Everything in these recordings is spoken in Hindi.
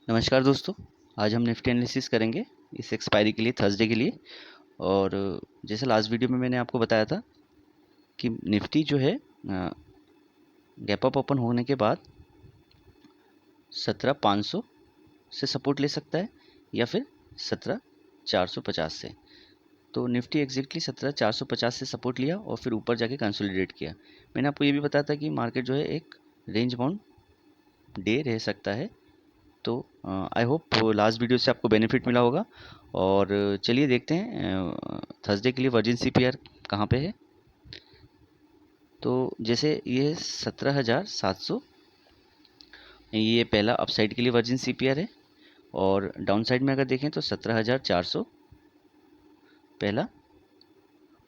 नमस्कार दोस्तों। आज हम निफ्टी एनालिसिस करेंगे इस एक्सपायरी के लिए, थर्सडे के लिए। और जैसे लास्ट वीडियो में मैंने आपको बताया था कि निफ्टी जो है गैप अप ओपन होने के बाद 17,500 से सपोर्ट ले सकता है या फिर 17,450 से। तो निफ्टी एग्जैक्टली 17,450 से सपोर्ट लिया और फिर ऊपर जाके कंसोलिडेट किया। मैंने आपको ये भी बताया था कि मार्केट जो है एक रेंज बाउंड डे रह सकता है। तो आई होप लास्ट वीडियो से आपको बेनिफिट मिला होगा। और चलिए देखते हैं थर्सडे के लिए वर्जिन सीपीआर कहाँ पे है। तो जैसे ये 17,700, ये पहला अपसाइड के लिए वर्जिन सीपीआर है। और डाउन साइड में अगर देखें तो 17,400 पहला,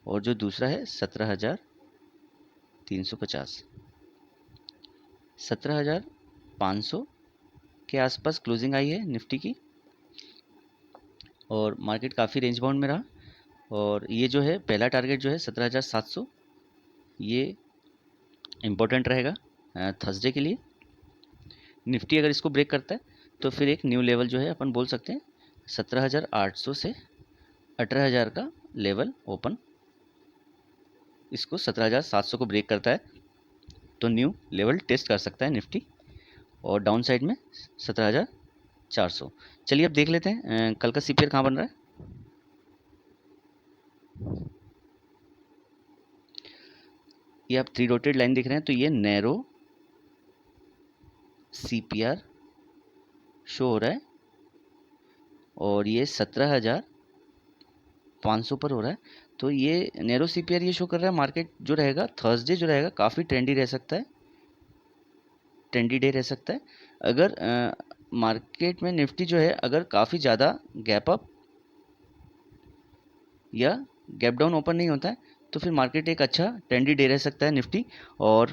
और जो दूसरा है 17,350। 17,500 के आसपास क्लोजिंग आई है निफ्टी की, और मार्केट काफ़ी रेंज बाउंड में रहा। और ये जो है पहला टारगेट जो है 17,700, ये इम्पोर्टेंट रहेगा थर्सडे के लिए। निफ्टी अगर इसको ब्रेक करता है तो फिर एक न्यू लेवल जो है अपन बोल सकते हैं 17,800 से 18,000 का लेवल ओपन। इसको 17,700 को ब्रेक करता है तो न्यू लेवल टेस्ट कर सकता है निफ्टी, और डाउन साइड में 17,400। चलिए अब देख लेते हैं कल का सीपीआर कहाँ बन रहा है। ये आप थ्री डॉटेड लाइन देख रहे हैं, तो ये नैरो सीपीआर शो हो रहा है और ये 17,500 पर हो रहा है। तो ये नैरो सीपीआर ये शो कर रहा है मार्केट जो रहेगा थर्सडे जो रहेगा काफ़ी ट्रेंडी रह सकता है, ट्रेंडी डे रह सकता है। अगर मार्केट में निफ्टी जो है अगर काफ़ी ज़्यादा गैप अप या गैप डाउन ओपन नहीं होता है तो फिर मार्केट एक अच्छा ट्रेंडी डे रह सकता है निफ्टी। और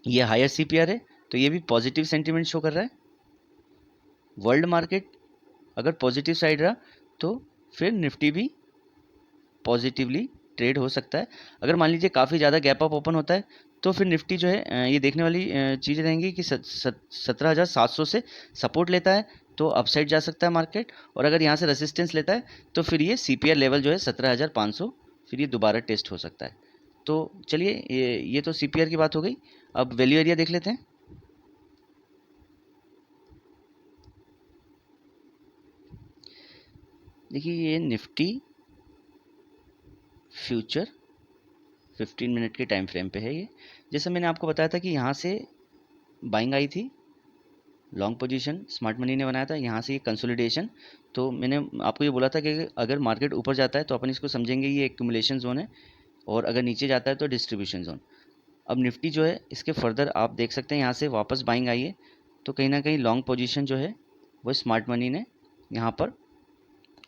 ये हायर सीपीआर है तो ये भी पॉजिटिव सेंटीमेंट शो कर रहा है। वर्ल्ड मार्केट अगर पॉजिटिव साइड रहा तो फिर निफ्टी भी पॉजिटिवली ट्रेड हो सकता है। अगर मान लीजिए काफ़ी ज़्यादा गैप अप ओपन होता है तो फिर निफ्टी जो है ये देखने वाली चीज़ रहेंगी कि 17,700 से सपोर्ट लेता है तो अपसाइड जा सकता है मार्केट, और अगर यहाँ से रेसिस्टेंस लेता है तो फिर ये सीपीआर लेवल जो है 17,500 फिर ये दोबारा टेस्ट हो सकता है। तो चलिए ये तो सीपीआर की बात हो गई। अब वैल्यू एरिया देख लेते हैं। देखिए ये निफ्टी फ्यूचर 15 मिनट के टाइम फ्रेम पे है। ये जैसा मैंने आपको बताया था कि यहाँ से बाइंग आई थी, लॉन्ग पोजीशन स्मार्ट मनी ने बनाया था, यहाँ से ये कंसोलिडेशन। तो मैंने आपको ये बोला था कि अगर मार्केट ऊपर जाता है तो अपन इसको समझेंगे ये एक्यूमुलेशन जोन है, और अगर नीचे जाता है तो डिस्ट्रीब्यूशन जोन। अब निफ्टी जो है इसके फर्दर आप देख सकते हैं यहाँ से वापस बाइंग आई है, तो कहीं ना कहीं लॉन्ग पोजीशन जो है वो स्मार्ट मनी ने यहाँ पर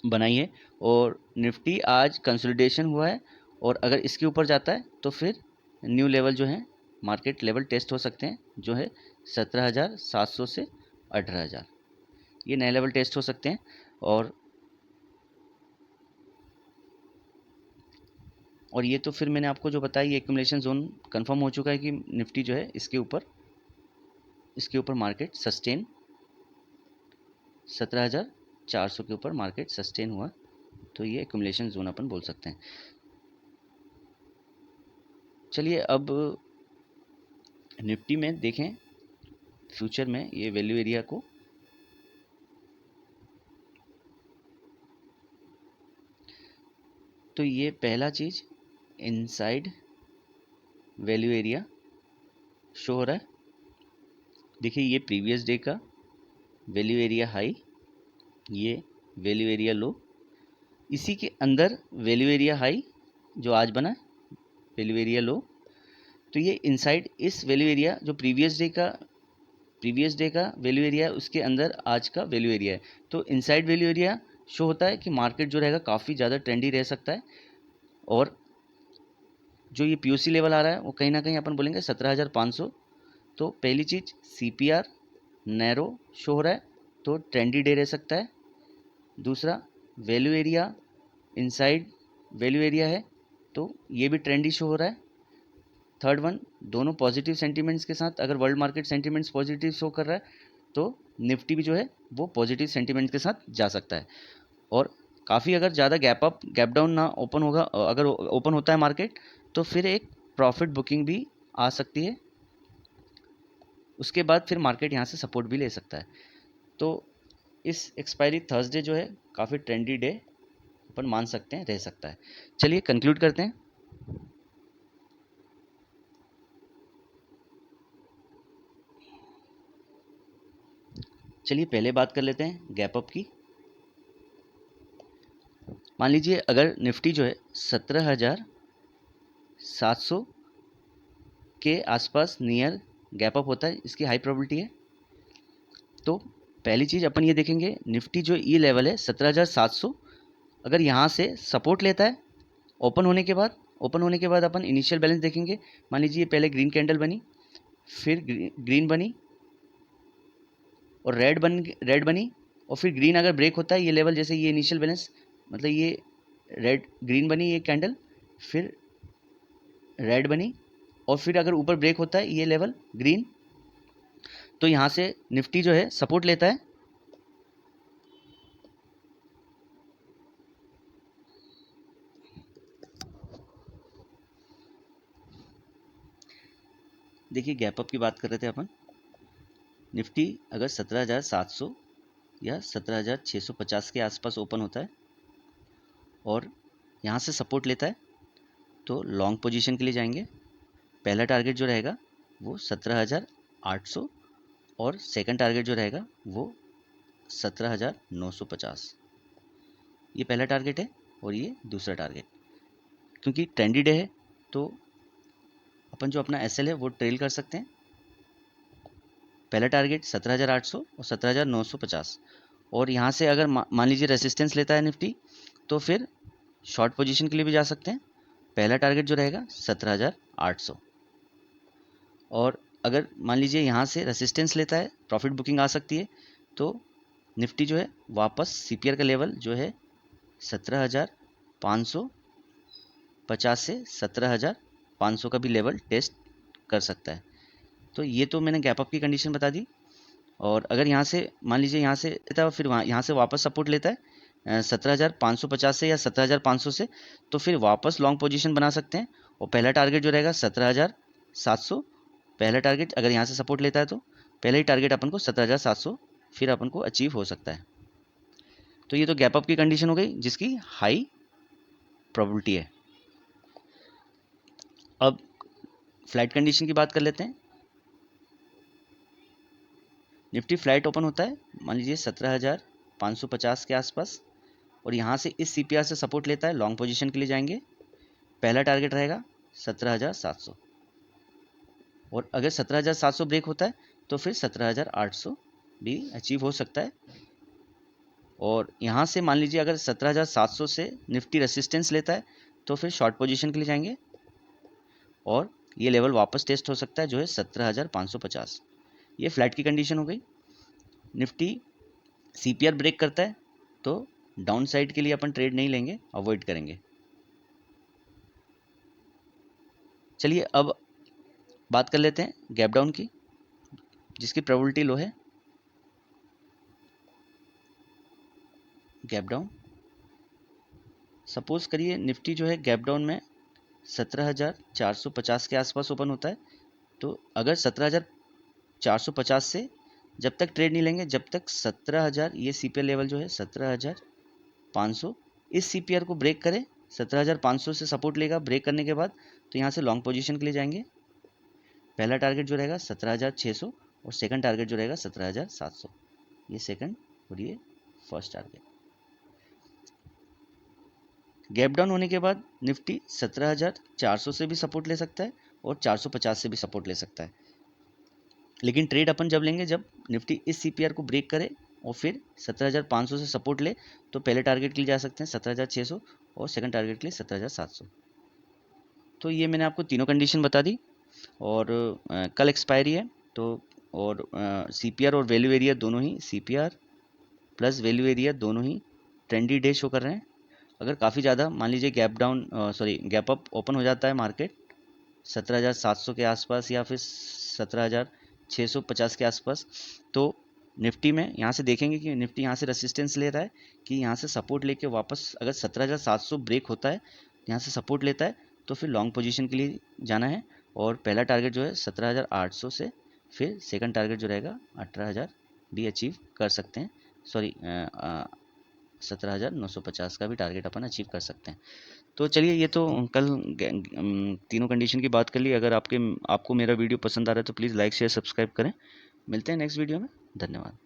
बनाई है। और निफ्टी आज कंसोलिडेशन हुआ है, और अगर इसके ऊपर जाता है तो फिर न्यू लेवल जो है मार्केट लेवल टेस्ट हो सकते हैं, जो है 17,700 से 18,000, ये नए लेवल टेस्ट हो सकते हैं। और ये तो फिर मैंने आपको जो बताया ये एक्यूमुलेशन जोन कंफर्म हो चुका है कि निफ्टी जो है इसके ऊपर मार्केट सस्टेन 17,400 के ऊपर मार्केट सस्टेन हुआ, तो ये एक्यूमुलेशन जोन अपन बोल सकते हैं। चलिए अब निफ्टी में देखें फ्यूचर में ये वैल्यू एरिया को। तो ये पहला चीज़ इनसाइड वैल्यू एरिया शो हो रहा है। देखिए ये प्रीवियस डे का वैल्यू एरिया हाई, ये वैल्यू एरिया लो, इसी के अंदर वैल्यू एरिया हाई जो आज बना वैल्यू एरिया लो। तो ये इनसाइड इस वैल्यू एरिया जो प्रीवियस डे का वैल्यू एरिया उसके अंदर आज का वैल्यू एरिया है। तो इनसाइड वैल्यू एरिया शो होता है कि मार्केट जो रहेगा काफ़ी ज़्यादा ट्रेंडी रह सकता है। और जो ये पीओसी लेवल आ रहा है वो कहीं ना कहीं अपन बोलेंगे 17,500। तो पहली चीज़ सीपीआर नैरो शो हो रहा है तो ट्रेंडी डे रह सकता है। दूसरा value area inside value area है तो ये भी ट्रेंडी शो हो रहा है। थर्ड वन दोनों पॉजिटिव सेंटीमेंट्स के साथ, अगर world market sentiments positive show कर रहा है तो निफ्टी भी जो है वो पॉजिटिव सेंटीमेंट के साथ जा सकता है। और काफ़ी अगर ज़्यादा गैप अप गैप डाउन ना ओपन होगा, अगर ओपन होता है मार्केट, तो फिर एक प्रॉफिट बुकिंग भी आ सकती है। उसके बाद फिर मार्केट यहाँ से सपोर्ट भी ले सकता है। तो इस एक्सपायरी थर्सडे जो है काफ़ी ट्रेंडी डे अपन मान सकते हैं, रह सकता है। चलिए कंक्लूड करते हैं। चलिए पहले बात कर लेते हैं गैप अप की। मान लीजिए अगर निफ्टी जो है 17,700 के आसपास नियर गैप अप होता है, इसकी हाई प्रोबेबिलिटी है। तो पहली चीज़ अपन ये देखेंगे, निफ्टी जो ई लेवल है 17,700, अगर यहाँ से सपोर्ट लेता है ओपन होने के बाद, अपन इनिशियल बैलेंस देखेंगे। मान लीजिए पहले ग्रीन कैंडल बनी, फिर ग्रीन बनी और रेड बनी, और फिर ग्रीन अगर ब्रेक होता है ये लेवल, जैसे ये इनिशियल बैलेंस, मतलब ये ग्रीन बनी ये कैंडल, फिर रेड बनी, और फिर अगर ऊपर ब्रेक होता है ये लेवल ग्रीन, तो यहाँ से निफ्टी जो है सपोर्ट लेता है। देखिए गैप अप की बात कर रहे थे अपन। निफ्टी अगर 17,700 या 17,650 के आसपास ओपन होता है और यहाँ से सपोर्ट लेता है, तो लॉन्ग पोजीशन के लिए जाएंगे। पहला टारगेट जो रहेगा वो 17,800 और सेकंड टारगेट जो रहेगा वो 17,950। ये पहला टारगेट है और ये दूसरा टारगेट। क्योंकि ट्रेंडी डे है तो अपन जो अपना एसएल है वो ट्रेल कर सकते हैं। पहला टारगेट 17,800 और 17,950, और यहाँ से अगर मान लीजिए रेसिस्टेंस लेता है निफ्टी, तो फिर शॉर्ट पोजीशन के लिए भी जा सकते हैं। पहला टारगेट जो रहेगा 17,800, और अगर मान लीजिए यहाँ से रेसिस्टेंस लेता है, प्रॉफिट बुकिंग आ सकती है। तो निफ्टी जो है वापस सीपीआर का लेवल जो है 17,550 से 17,500 का भी लेवल टेस्ट कर सकता है। तो ये तो मैंने गैप अप की कंडीशन बता दी। और अगर यहाँ से मान लीजिए यहाँ से लेता है, फिर यहाँ से वापस सपोर्ट लेता है 17,550 से या 17,500 से, तो फिर वापस लॉन्ग पोजीशन बना सकते हैं। और पहला टारगेट जो रहेगा 17,700, पहला टारगेट अगर यहाँ से सपोर्ट लेता है तो पहला ही टारगेट अपन को 17,700 फिर अपन को अचीव हो सकता है। तो ये तो गैप अप की कंडीशन हो गई जिसकी हाई प्रोबेबिलिटी है। अब फ्लैट कंडीशन की बात कर लेते हैं। निफ्टी फ्लैट ओपन होता है मान लीजिए 17,550 के आसपास, और यहाँ से इस सीपीआर से सपोर्ट लेता है, लॉन्ग पोजीशन के लिए जाएंगे। पहला टारगेट रहेगा 17,700, और अगर 17,700 ब्रेक होता है तो फिर 17,800 भी अचीव हो सकता है। और यहाँ से मान लीजिए अगर 17,700 से निफ्टी रेसिस्टेंस लेता है तो फिर शॉर्ट पोजीशन के लिए जाएंगे, और ये लेवल वापस टेस्ट हो सकता है जो है 17,550। ये फ्लैट की कंडीशन हो गई। निफ्टी सीपीआर ब्रेक करता है तो डाउन साइड के लिए अपन ट्रेड नहीं लेंगे, अवॉइड करेंगे। चलिए अब बात कर लेते हैं गैप डाउन की, जिसकी प्रोबेबिलिटी लो है। गैप डाउन, सपोज करिए निफ्टी जो है गैप डाउन में 17,450 के आसपास ओपन होता है, तो अगर 17,450 से जब तक ट्रेड नहीं लेंगे जब तक 17,000, ये सीपीआर लेवल जो है 17,500, इस सीपीआर को ब्रेक करे, 17,500 से सपोर्ट लेगा, ब्रेक करने के बाद तो यहाँ से लॉन्ग पोजीशन के लिए जाएंगे। पहला टारगेट जो रहेगा 17,600 और सेकंड टारगेट जो रहेगा 17,700। ये सेकंड और ये फर्स्ट टारगेट। गैप डाउन होने के बाद निफ्टी 17,400 से भी सपोर्ट ले सकता है और 450 से भी सपोर्ट ले सकता है। लेकिन ट्रेड अपन जब लेंगे जब निफ्टी इस सीपीआर को ब्रेक करे और फिर 17,500 से सपोर्ट ले, तो पहले टारगेट के लिए जा सकते हैं 17,600 और सेकंड टारगेट के लिए 17,700। तो ये मैंने आपको तीनों कंडीशन बता दी। और कल एक्सपायरी है तो, और सीपीआर और वैल्यू एरिया दोनों ही, सीपीआर प्लस वैल्यू एरिया दोनों ही ट्रेंडी डे शो कर रहे हैं। अगर काफ़ी ज़्यादा मान लीजिए गैप अप ओपन हो जाता है मार्केट 17,700 के आसपास या फिर 17,650 के आसपास, तो निफ्टी में यहाँ से देखेंगे कि निफ्टी यहाँ से रेसिस्टेंस ले रहा है कि यहाँ से सपोर्ट लेके वापस अगर 17,700 ब्रेक होता है, यहाँ से सपोर्ट लेता है, तो फिर लॉन्ग पोजीशन के लिए जाना है। और पहला टारगेट जो है 17,800 से, फिर सेकंड टारगेट जो रहेगा 18,000 भी अचीव कर सकते हैं। सॉरी 17,950 का भी टारगेट अपन अचीव कर सकते हैं। तो चलिए, ये तो कल तीनों कंडीशन की बात कर ली। अगर आपको मेरा वीडियो पसंद आ रहा है तो प्लीज़ लाइक शेयर सब्सक्राइब करें। मिलते हैं नेक्स्ट वीडियो में। धन्यवाद।